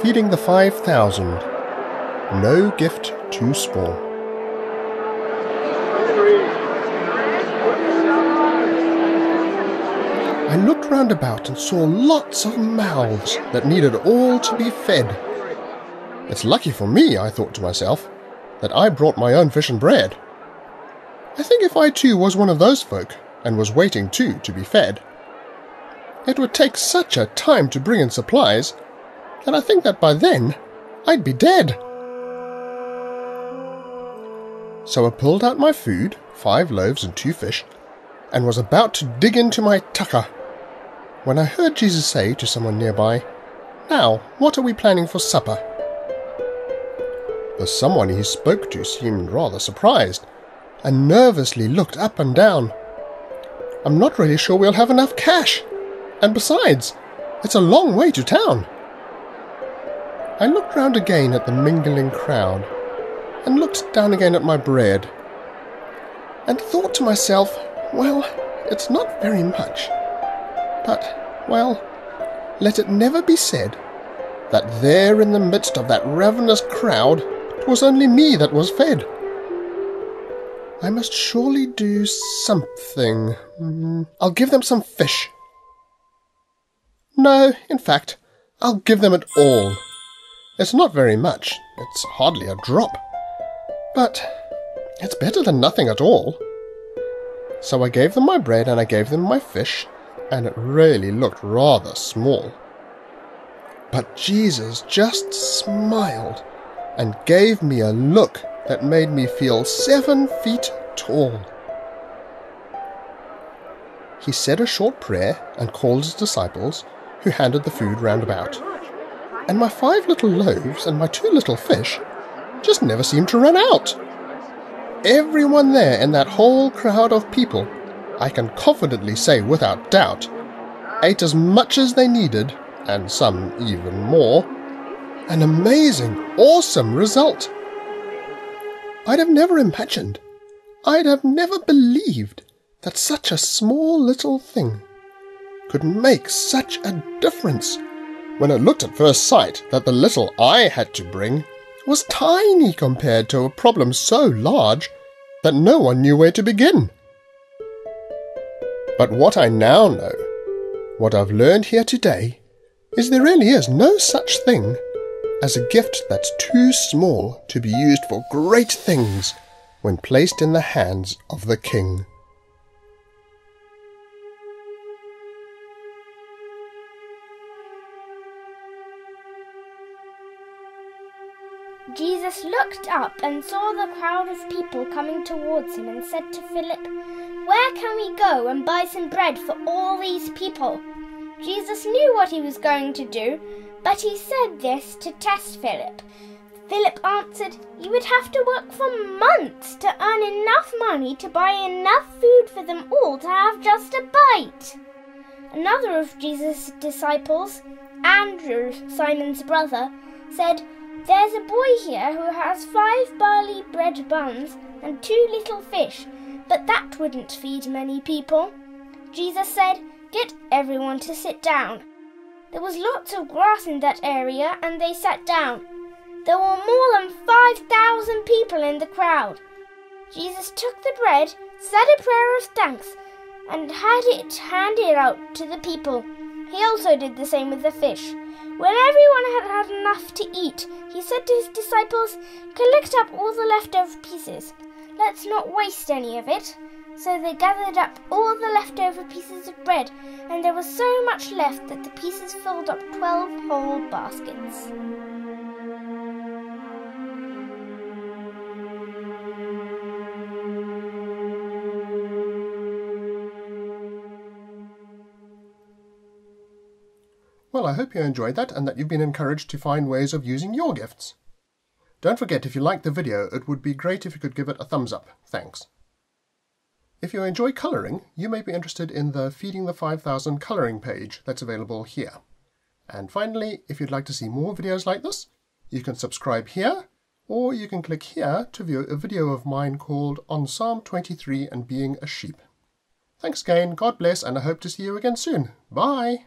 Feeding the 5,000. No gift too small. I looked round about and saw lots of mouths that needed all to be fed. It's lucky for me, I thought to myself, that I brought my own fish and bread. I think if I too was one of those folk, and was waiting too to be fed, it would take such a time to bring in supplies, that I think that by then I'd be dead. So I pulled out my food, 5 loaves and 2 fish, and was about to dig into my tucker, when I heard Jesus say to someone nearby, "Now, what are we planning for supper?" The someone he spoke to seemed rather surprised, and nervously looked up and down. "I'm not really sure we'll have enough cash, and besides, it's a long way to town." I looked round again at the mingling crowd, and looked down again at my bread, and thought to myself, well, it's not very much, but, well, let it never be said that there in the midst of that ravenous crowd 'twas only me that was fed. I must surely do something. I'll give them some fish. No, in fact, I'll give them it all. It's not very much, it's hardly a drop, but it's better than nothing at all. So I gave them my bread and I gave them my fish, and it really looked rather small. But Jesus just smiled and gave me a look that made me feel 7 feet tall. He said a short prayer and called his disciples, who handed the food round about. And my 5 little loaves and my 2 little fish just never seemed to run out. Everyone there in that whole crowd of people, I can confidently say without doubt, ate as much as they needed, and some even more. An amazing, awesome result. I'd have never imagined, I'd have never believed that such a small little thing could make such a difference, when it looked at first sight that the little I had to bring was tiny compared to a problem so large that no one knew where to begin. But what I now know, what I've learned here today, is there really is no such thing as a gift that's too small to be used for great things when placed in the hands of the King. Jesus looked up and saw the crowd of people coming towards him and said to Philip, "Where can we go and buy some bread for all these people?" Jesus knew what he was going to do, but he said this to test Philip. Philip answered, "You would have to work for months to earn enough money to buy enough food for them all to have just a bite." Another of Jesus' disciples, Andrew, Simon's brother, said, "There's a boy here who has 5 barley bread buns and 2 little fish, but that wouldn't feed many people." Jesus said, "Get everyone to sit down." There was lots of grass in that area, and they sat down. There were more than 5,000 people in the crowd. Jesus took the bread, said a prayer of thanks, and had it handed out to the people. He also did the same with the fish. When everyone had had enough to eat, he said to his disciples, "Collect up all the leftover pieces. Let's not waste any of it." So they gathered up all the leftover pieces of bread, and there was so much left that the pieces filled up 12 whole baskets. Well, I hope you enjoyed that and that you've been encouraged to find ways of using your gifts. Don't forget, if you liked the video, it would be great if you could give it a thumbs up. Thanks. If you enjoy colouring, you may be interested in the Feeding the 5,000 colouring page that's available here. And finally, if you'd like to see more videos like this, you can subscribe here, or you can click here to view a video of mine called On Psalm 23 and Being a Sheep. Thanks again, God bless, and I hope to see you again soon. Bye!